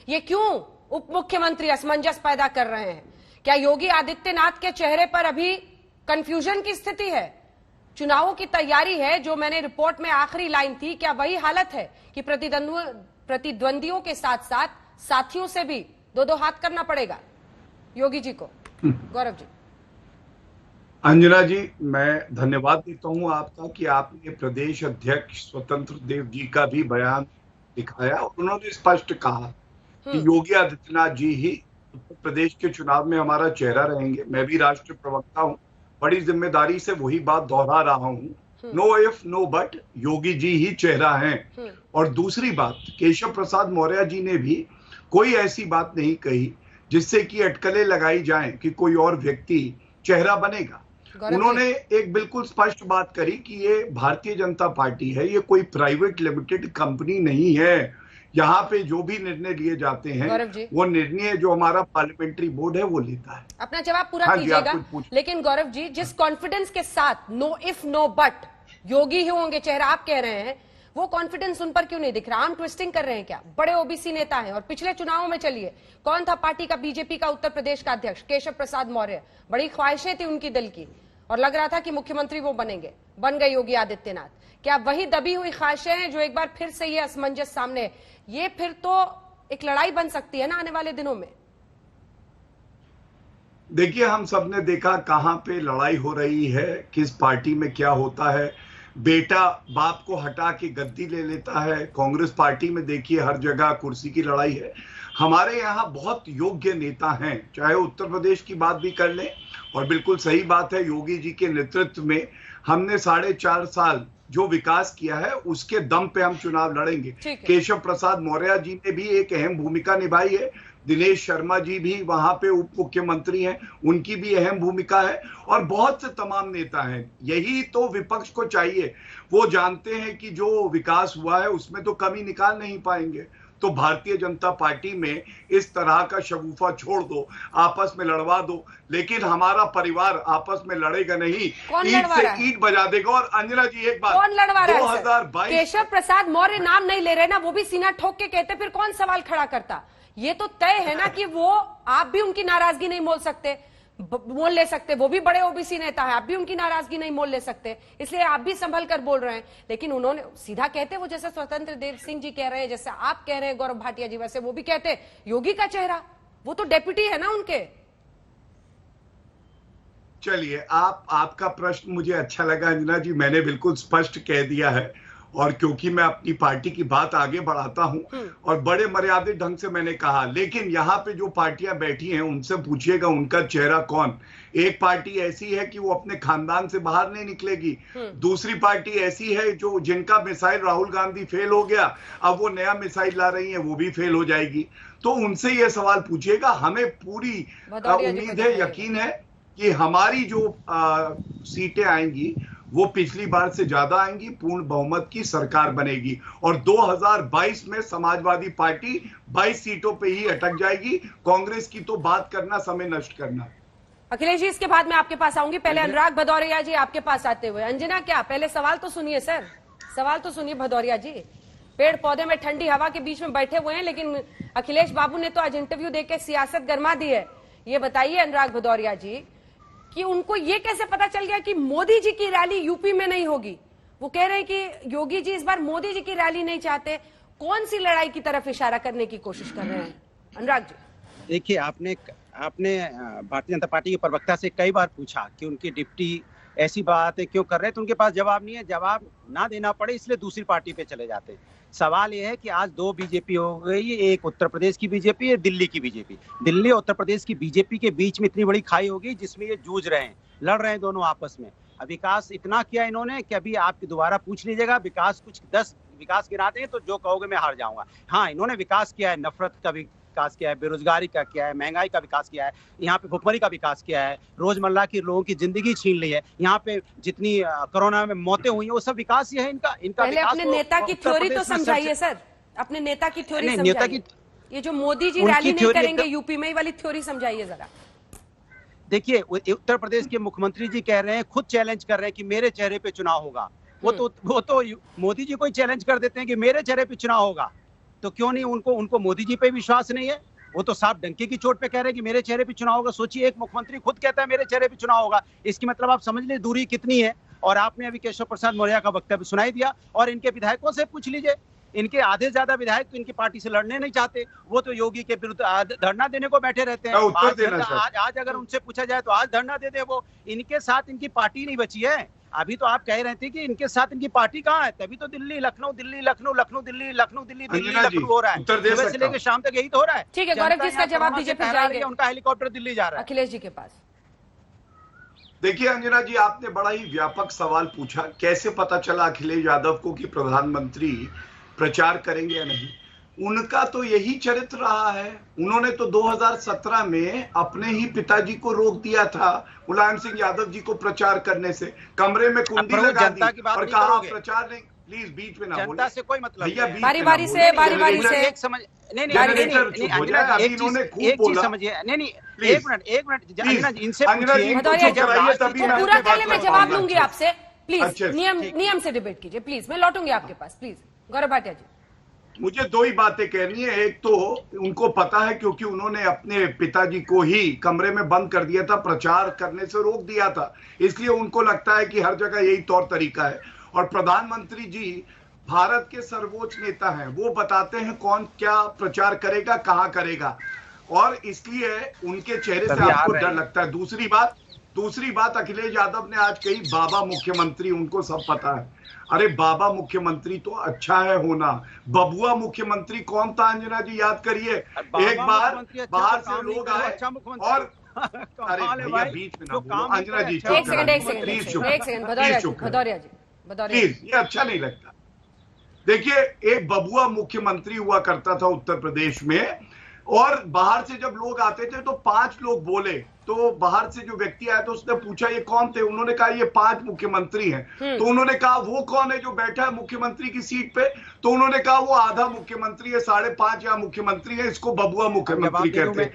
ये क्यों उप मुख्यमंत्री असमंजस पैदा कर रहे हैं? क्या योगी आदित्यनाथ के चेहरे पर अभी कंफ्यूजन की स्थिति है? चुनावों की तैयारी है, जो मैंने रिपोर्ट में आखिरी लाइन थी, क्या वही हालत है कि प्रतिद्वंदियों के साथ साथ साथियों से भी दो दो हाथ करना पड़ेगा योगी जी को? गौरव जी। अंजना जी, मैं धन्यवाद देता हूं आपका कि आपने प्रदेश अध्यक्ष स्वतंत्र देव जी का भी बयान दिखाया और उन्होंने स्पष्ट कहा कि योगी आदित्यनाथ जी ही उत्तर प्रदेश के चुनाव में हमारा चेहरा रहेंगे। मैं भी राष्ट्रीय प्रवक्ता हूं, बड़ी जिम्मेदारी से वही बात दोहरा रहा हूं। Know if no but, Yogi ji ही चेहरा हैं। और दूसरी बात, केशव प्रसाद मौर्य जी ने भी कोई ऐसी बात नहीं कही जिससे कि अटकलें लगाई जाएं कि कोई और व्यक्ति चेहरा बनेगा। उन्होंने एक बिल्कुल स्पष्ट बात करी कि ये भारतीय जनता पार्टी है, ये कोई प्राइवेट लिमिटेड कंपनी नहीं है। यहाँ पे जो भी निर्णय लिए जाते हैं वो निर्णय जो हमारा पार्लियामेंट्री बोर्ड है वो लेता है। अपना जवाब पूरा कीजिएगा। लेकिन गौरव जी, जिस कॉन्फिडेंस के साथ नो इफ नो बट योगी ही होंगे चेहरा आप कह रहे हैं, वो कॉन्फिडेंस उन पर क्यों नहीं दिख रहा? आर्म ट्विस्टिंग कर रहे हैं क्या? बड़े ओबीसी नेता हैं और पिछले चुनावों में चलिए कौन था पार्टी का, बीजेपी का उत्तर प्रदेश का अध्यक्ष केशव प्रसाद मौर्य। बड़ी ख्वाहिशें थी उनकी दिल की और लग रहा था कि मुख्यमंत्री वो बनेंगे, बन गए योगी आदित्यनाथ। क्या वही दबी हुई ख्वाहिशें हैं जो एक बार फिर से ये असमंजस सामने, ये फिर तो एक लड़ाई बन सकती है ना आने वाले दिनों में? देखिए, हम सबने देखा कहां पे लड़ाई हो रही है, किस पार्टी में क्या होता है। बेटा बाप को हटा के गद्दी ले लेता है। कांग्रेस पार्टी में देखिए हर जगह कुर्सी की लड़ाई है। हमारे यहाँ बहुत योग्य नेता हैं, चाहे उत्तर प्रदेश की बात भी कर लें। और बिल्कुल सही बात है, योगी जी के नेतृत्व में हमने 4.5 साल जो विकास किया है उसके दम पे हम चुनाव लड़ेंगे। केशव प्रसाद मौर्य जी ने भी एक अहम भूमिका निभाई है। दिनेश शर्मा जी भी वहां पे उप मुख्यमंत्री हैं, उनकी भी अहम भूमिका है। और बहुत से तमाम नेता हैं। यही तो विपक्ष को चाहिए। वो जानते हैं कि जो विकास हुआ है उसमें तो कमी निकाल नहीं पाएंगे। तो भारतीय जनता पार्टी में इस तरह का शगुफा छोड़ दो, आपस में लड़वा दो, लेकिन हमारा परिवार आपस में लड़ेगा नहीं, ईंट से ईंट बजा देगा। और अंजना जी एक बात, कौन लड़वा रहा है? 2022 केशव प्रसाद मौर्य नाम नहीं ले रहे ना, वो भी सीना ठोक के कहते, फिर कौन सवाल खड़ा करता? ये तो तय है ना कि वो, आप भी उनकी नाराजगी नहीं मोल ले सकते, वो भी बड़े ओबीसी नेता है, आप भी उनकी नाराजगी नहीं मोल ले सकते, इसलिए आप भी संभल कर बोल रहे हैं। लेकिन उन्होंने सीधा कहते, वो जैसे स्वतंत्र देव सिंह जी कह रहे हैं, जैसे आप कह रहे हैं गौरव भाटिया जी, वैसे वो भी कहते योगी का चेहरा, वो तो डेप्यूटी है ना उनके। चलिए, आपका प्रश्न मुझे अच्छा लगा अंजना जी, मैंने बिल्कुल स्पष्ट कह दिया है। और क्योंकि मैं अपनी पार्टी की बात आगे बढ़ाता हूं और बड़े मर्यादित ढंग से मैंने कहा, लेकिन यहाँ पे जो पार्टियां बैठी हैं उनसे पूछिएगा उनका चेहरा कौन। एक पार्टी ऐसी है कि वो अपने खानदान से बाहर नहीं निकलेगी। दूसरी पार्टी ऐसी है जो जिनका मिसाइल राहुल गांधी फेल हो गया, अब वो नया मिसाइल ला रही है, वो भी फेल हो जाएगी। तो उनसे ये सवाल पूछिएगा। हमें पूरी उम्मीद है, यकीन है कि हमारी जो सीटें आएंगी वो पिछली बार से ज्यादा आएंगी, पूर्ण बहुमत की सरकार बनेगी। और 2022 में समाजवादी पार्टी 22 सीटों पे ही अटक जाएगी। कांग्रेस की तो बात करना समय नष्ट करना। अखिलेश जी, इसके बाद मैं आपके पास आऊंगी, पहले अनुराग भदौरिया जी आपके पास आते हुए। अंजना, क्या पहले सवाल तो सुनिए सर, सवाल तो सुनिए भदौरिया जी। पेड़ पौधे में ठंडी हवा के बीच में बैठे हुए हैं, लेकिन अखिलेश बाबू ने तो आज इंटरव्यू देकर सियासत गरमा दी है। ये बताइए अनुराग भदौरिया जी कि उनको ये कैसे पता चल गया कि मोदी जी की रैली यूपी में नहीं होगी? वो कह रहे हैं कि योगी जी इस बार मोदी जी की रैली नहीं चाहते। कौन सी लड़ाई की तरफ इशारा करने की कोशिश कर रहे हैं अनुराग जी? देखिए, आपने भारतीय जनता पार्टी के प्रवक्ता से कई बार पूछा कि उनकी डिप्टी ऐसी बातें क्यों कर रहे हैं, तो उनके पास जवाब नहीं है। जवाब ना देना पड़े इसलिए दूसरी पार्टी पे चले जाते हैं। सवाल यह है कि आज 2 बीजेपी हो गई, एक उत्तर प्रदेश की बीजेपी, एक दिल्ली की बीजेपी। दिल्ली और उत्तर प्रदेश की बीजेपी के बीच में इतनी बड़ी खाई होगी जिसमें ये जूझ रहे हैं, लड़ रहे हैं दोनों आपस में। अब विकास इतना किया इन्होंने कि अभी आप दोबारा पूछ लीजिएगा, विकास कुछ 10 विकास गिनाते हैं तो जो कहोगे मैं हार जाऊंगा। हाँ, इन्होंने विकास किया है, नफरत का विकास किया है, बेरोजगारी का किया है, महंगाई का विकास किया है, यहाँ पे भुखमरी का विकास किया है, रोजमर्रा की लोगों की जिंदगी छीन ली है। यहाँ पे जितनी कोरोना में मौतें हुई हैं वो सब विकास ही है इनका। पहले अपने नेता की थ्योरी तो समझाइए सर, अपने नेता की थ्योरी समझाइए। ये जो मोदी जी रैली नहीं करेंगे यूपी में, वाली थ्योरी समझाइए जरा। देखिए, उत्तर प्रदेश के मुख्यमंत्री जी कह रहे हैं, खुद चैलेंज कर रहे हैं कि मेरे चेहरे पे चुनाव होगा। वो तो मोदी जी को ही चैलेंज कर देते हैं कि मेरे चेहरे पे चुनाव होगा। तो क्यों नहीं उनको मोदी जी पे विश्वास नहीं है? वो तो साफ डंके की चोट पे कह रहे हैं कि मेरे चेहरे पे चुनाव होगा। सोचिए, एक मुख्यमंत्री खुद कहता है मेरे चेहरे पे चुनाव होगा, इसकी मतलब आप समझ लीजिए दूरी कितनी है। और आपने अभी केशव प्रसाद मौर्य का वक्तव्य सुनाई दिया, और इनके विधायकों से पूछ लीजिए, इनके आधे से ज्यादा विधायक तो इनकी पार्टी से लड़ने नहीं चाहते, वो तो योगी के विरुद्ध धरना देने को बैठे रहते हैं। आज अगर उनसे पूछा जाए तो आज धरना दे दे वो। इनके साथ इनकी पार्टी नहीं बची है। अभी तो आप कह रहे थे कि इनके साथ इनकी पार्टी कहाँ है, तभी तो दिल्ली लखनऊ दिल्ली लखनऊ लखनऊ दिल्ली लखनऊ दिल्ली दिल्ली लखनऊ हो रहा है। सुबह से लेकर शाम तक यही तो हो रहा है। ठीक है गौरव जी, इसका जवाब दीजिए, फिर जाएंगे। उनका हेलीकॉप्टर दिल्ली जा रहा है। अखिलेश जी के पास। देखिए अंजना जी, आपने बड़ा ही व्यापक सवाल पूछा, कैसे पता चला अखिलेश यादव को कि प्रधानमंत्री प्रचार करेंगे या नहीं। उनका तो यही चरित्र रहा है। उन्होंने तो 2017 में अपने ही पिताजी को रोक दिया था, मुलायम सिंह यादव जी को प्रचार करने से। कमरे में कुंडी लगा दी और कहा प्रचार नहीं। प्लीज बीच में ना बोले, जनता से कोई मतलब भैया। बारी बारी से एक समझ नहीं इन्होंने खूब बोला। समझिए, नहीं एक मिनट अंजना जी, इनसे पूरा पहले मैं जवाब लूंगी आपसे। प्लीज नियम से डिबेट कीजिए प्लीज, मैं लौटूंगी आपके पास प्लीज। गौरव भाटिया जी, मुझे दो ही बातें कहनी है। एक तो उनको पता है क्योंकि उन्होंने अपने पिताजी को ही कमरे में बंद कर दिया था, प्रचार करने से रोक दिया था, इसलिए उनको लगता है कि हर जगह यही तौर तरीका है। और प्रधानमंत्री जी भारत के सर्वोच्च नेता हैं, वो बताते हैं कौन क्या प्रचार करेगा, कहां करेगा, और इसलिए उनके चेहरे से आपको डर लगता है। दूसरी बात अखिलेश यादव ने आज कही बाबा मुख्यमंत्री, उनको सब पता है। अरे बाबा मुख्यमंत्री तो अच्छा है होना, बबुआ मुख्यमंत्री कौन था अंजना जी, याद करिए। एक बार बाहर से लोग आए और अरे भैया बीच में ना बोलो अंजना जी, एक सेकंड भदौरिया जी, प्लीज, ये अच्छा नहीं लगता। देखिए, एक बबुआ मुख्यमंत्री हुआ करता था उत्तर प्रदेश में, और बाहर से जब लोग आते थे तो 5 लोग बोले, तो बाहर से जो व्यक्ति आया तो उसने पूछा ये कौन थे, उन्होंने कहा ये 5 मुख्यमंत्री हैं। तो उन्होंने कहा वो कौन है जो बैठा है मुख्यमंत्री की सीट पे, तो उन्होंने कहा वो आधा मुख्यमंत्री है, 5.5 या मुख्यमंत्री है, इसको बबुआ मुख्यमंत्री कहते हैं।